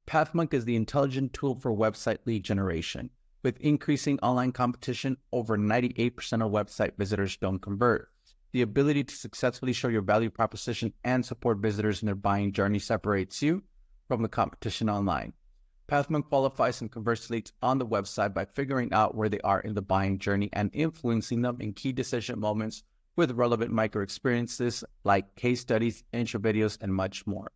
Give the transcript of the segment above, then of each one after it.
PathMonk is the intelligent tool for website lead generation. With increasing online competition, over 98% of website visitors don't convert. The ability to successfully show your value proposition and support visitors in their buying journey separates you from the competition online. PathMonk qualifies and converts leads on the website by figuring out where they are in the buying journey and influencing them in key decision moments with relevant micro experiences like case studies, intro videos, and much more.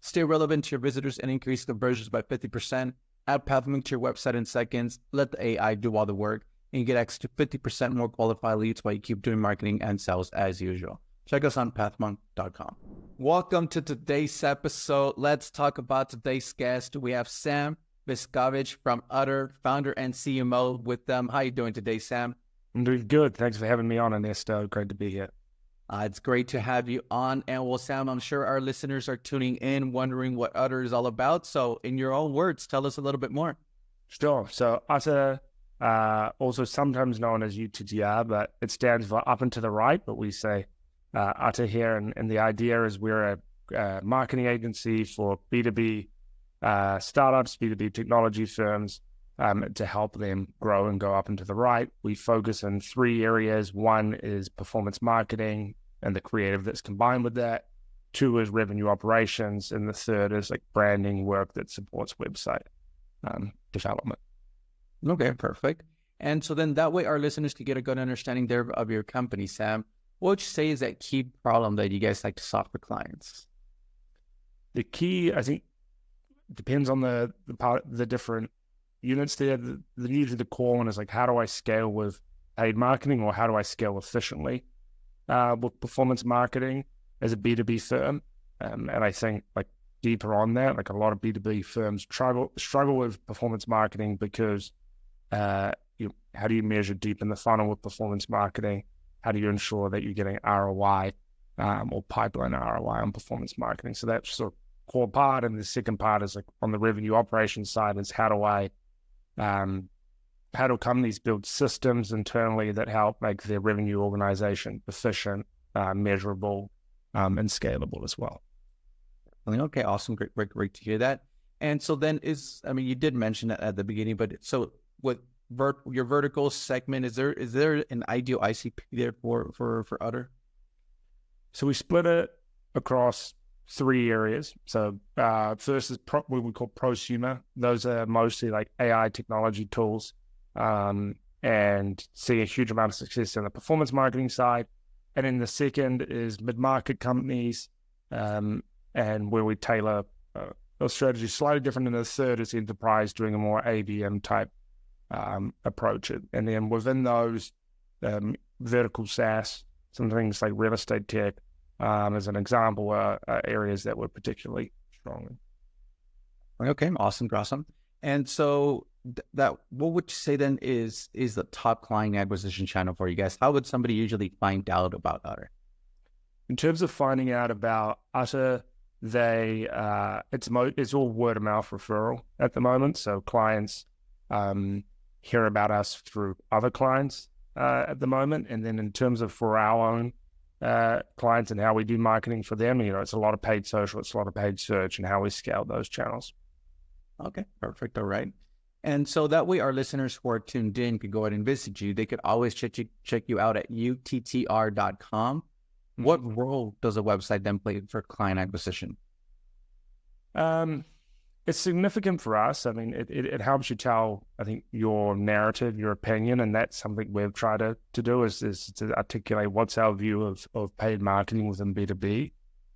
Stay relevant to your visitors and increase conversions by 50%. Add PathMonk to your website in seconds. Let the AI do all the work and get access to 50% more qualified leads while you keep doing marketing and sales as usual. Check us on pathmonk.com. Welcome to today's episode. Let's talk about today's guest. We have Sam Viskovich from UTTR, founder and CMO with them. How are you doing today, Sam? I'm doing good. Thanks for having me on, Ernesto. Great to be here. It's great to have you on. And well, Sam, I'm sure our listeners are tuning in, wondering what UTTR is all about. So in your own words, tell us a little bit more. Sure. So UTTR, also sometimes known as UTTR, but it stands for up and to the right, but we say UTTR here. And the idea is we're a marketing agency for B2B startups, B2B technology firms, to help them grow and go up and to the right. We focus in 3 areas. 1 is performance marketing and the creative that's combined with that. 2 is revenue operations. And the 3rd is like branding work that supports website development. Okay, perfect. And so then that way our listeners can get a good understanding there of your company, Sam. What would you say is that key problem that you guys like to solve for clients? The key, I think, depends on the different units there. Usually the core one is like, how do I scale with paid marketing, or how do I scale efficiently with performance marketing as a B2B firm? And I think like deeper on that, like a lot of B2B firms struggle with performance marketing because how do you measure deep in the funnel with performance marketing? How do you ensure that you're getting ROI or pipeline ROI on performance marketing? So that's sort of core part. And the second part is like on the revenue operations side is how do companies build systems internally that help make their revenue organization efficient, measurable, and scalable as well. Okay, awesome. Great to hear that. And so then you did mention that at the beginning, but so with your vertical segment, is there an ideal ICP there for UTTR? So we split it across 3 areas. So first is what we call prosumer. Those are mostly like AI technology tools, and seeing a huge amount of success in the performance marketing side. And then the second is mid-market companies, and where we tailor our strategy slightly different. And the third is enterprise, doing a more ABM type approach. And then within those vertical SaaS, some things like real estate tech, as an example, are areas that we're particularly strong in. Okay, awesome. And so what would you say then is the top client acquisition channel for you guys? How would somebody usually find out about UTTR? In terms of finding out about UTTR, it's all word of mouth referral at the moment. So clients hear about us through other clients at the moment. And then in terms of for our own clients and how we do marketing for them, it's a lot of paid social, it's a lot of paid search, and how we scale those channels. Okay, perfect. All right. And so that way our listeners who are tuned in could go ahead and visit you. They could always check you out at UTTR.com. Mm-hmm. What role does a website then play for client acquisition? It's significant for us. I mean, it helps you tell, I think, your narrative, your opinion, and that's something we've tried to do is to articulate what's our view of paid marketing within B2B.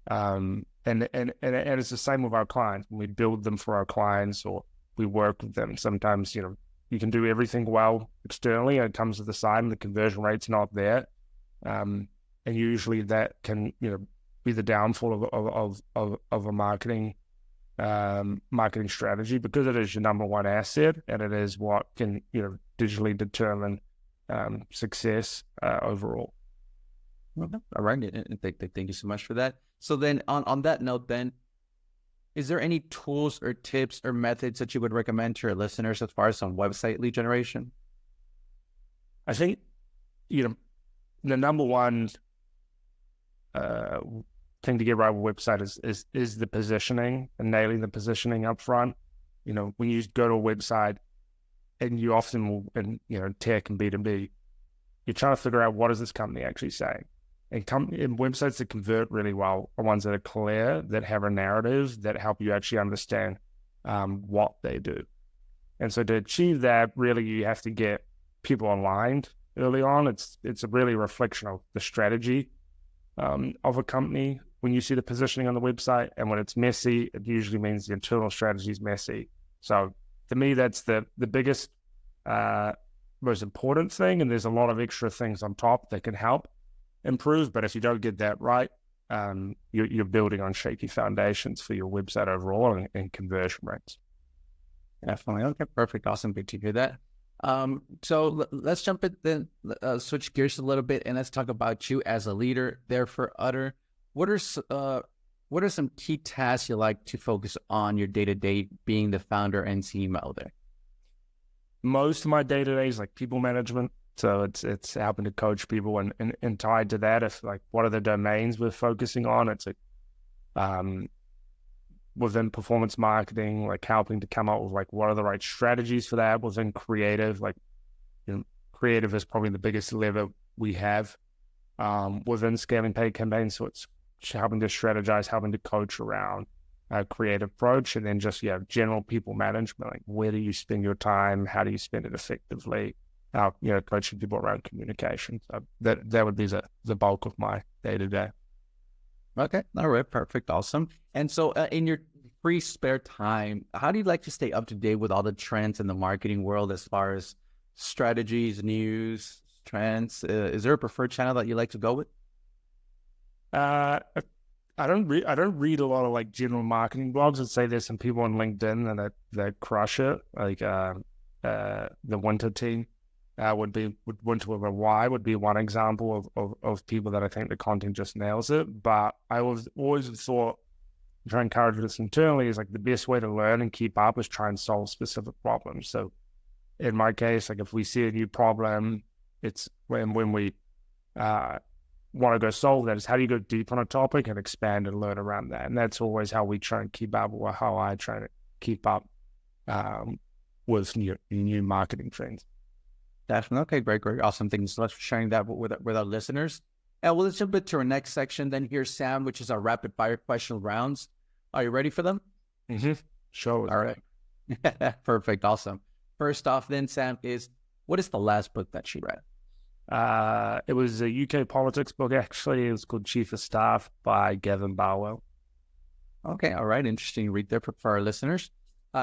And it's the same with our clients. When we build them for our clients or we work with them, sometimes, you can do everything well externally, and it comes to the side and the conversion rate's not there. And usually that can, be the downfall of a marketing strategy, because it is your number one asset and it is what can digitally determine success overall. Okay. All right, and thank you so much for that. So then on that note, then, is there any tools or tips or methods that you would recommend to your listeners as far as on website lead generation? I think the number one thing to get right with website is the positioning and nailing the positioning up front. when you go to a website, and you often will, in tech and B2B, you're trying to figure out what is this company actually saying. And websites that convert really well are ones that are clear, that have a narrative, that help you actually understand what they do. And so to achieve that, really, you have to get people aligned early on. It's a really reflection of the strategy of a company when you see the positioning on the website. And when it's messy, it usually means the internal strategy is messy. So to me, that's the biggest, most important thing. And there's a lot of extra things on top that can help improve. But if you don't get that right, you're building on shaky foundations for your website overall and conversion rates. Definitely. Okay, perfect. Awesome. Good to hear that. So let's jump in then, switch gears a little bit, and let's talk about you as a leader there for Utter. What are some key tasks you like to focus on your day-to-day being the founder and CMO there? Most of my day-to-day is like people management. So it's helping to coach people, and tied to that, if like what are the domains we're focusing on? It's like within performance marketing, like helping to come up with like what are the right strategies for that. Within creative, like creative is probably the biggest lever we have within scaling paid campaigns. So it's helping to strategize, helping to coach around a creative approach, and then just general people management, like where do you spend your time, how do you spend it effectively, coaching people around communication. So that would be the bulk of my day-to-day. Okay. All right. Perfect. Awesome. And so in your free spare time, how do you like to stay up to date with all the trends in the marketing world as far as strategies, news, trends? Is there a preferred channel that you like to go with? I don't read a lot of like general marketing blogs. I'd say there's some people on LinkedIn that crush it, like the Winter team. Winter with a Y would be one example of people that I think the content just nails it. But I always thought, try and encourage this internally, is like the best way to learn and keep up is try and solve specific problems. So in my case, like if we see a new problem, it's when we want to go solve that, is how do you go deep on a topic and expand and learn around that. And that's always how we try and keep up, or how I try to keep up with new marketing trends. Definitely. Okay, great. Awesome. Thanks so much for sharing that with our listeners. And let's jump into our next section then here, Sam, which is our rapid fire question rounds. Are you ready for them? Mm-hmm. Sure. All right. Perfect. Awesome. First off then, Sam, what is the last book that you read? It was a UK politics book, actually. It was called Chief of Staff by Gavin Barwell. Okay. All right. Interesting read there for our listeners.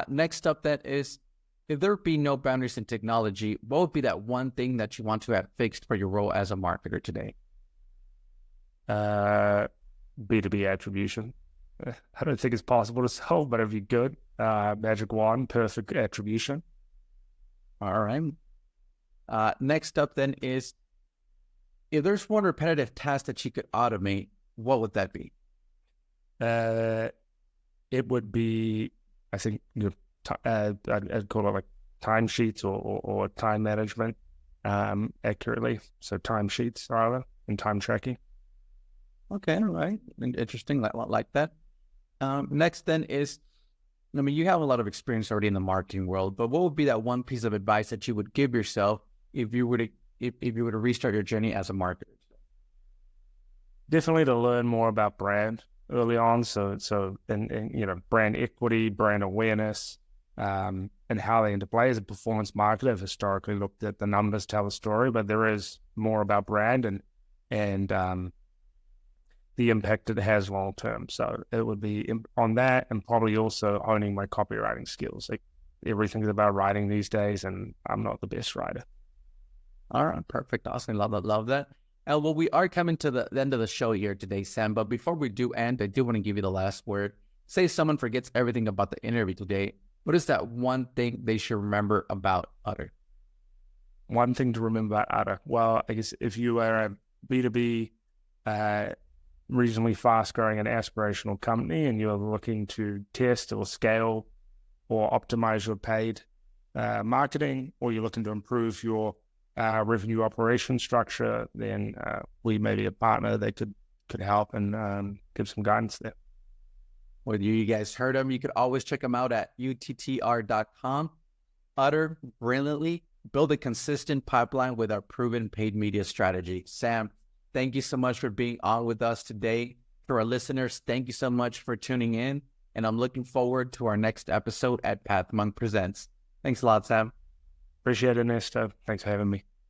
Next up then is, if there would be no boundaries in technology, what would be that one thing that you want to have fixed for your role as a marketer today? B2B attribution. I don't think it's possible to solve, but it'd be good. Magic wand, perfect attribution. All right. Next up then is, if there's one repetitive task that you could automate, what would that be? It would be, I think, I'd call it like timesheets or time management accurately. So timesheets rather, and time tracking. Okay, all right. Interesting, like that. Next then is, you have a lot of experience already in the marketing world, but what would be that one piece of advice that you would give yourself if you were to restart your journey as a marketer? Definitely to learn more about brand early on. So brand equity, brand awareness, and how they interplay. As a performance marketer, I've historically looked at the numbers tell the story, but there is more about brand and the impact it has long term. So it would be on that, and probably also honing my copywriting skills. Like everything's about writing these days, and I'm not the best writer. All right, perfect, awesome, love that. Well, we are coming to the end of the show here today, Sam. But before we do end, I do want to give you the last word. Say someone forgets everything about the interview today. What is that one thing they should remember about Utter? One thing to remember about Utter. Well, I guess if you are a B2B, reasonably fast-growing and aspirational company, and you're looking to test or scale or optimize your paid marketing, or you're looking to improve your revenue operation structure, then we may be a partner that could help and give some guidance there. Well, you guys heard him. You could always check him out at UTTR.com. Utter brilliantly, build a consistent pipeline with our proven paid media strategy. Sam, thank you so much for being on with us today. For our listeners, thank you so much for tuning in. And I'm looking forward to our next episode at Pathmonk Presents. Thanks a lot, Sam. Appreciate it, Ernesto. Thanks for having me.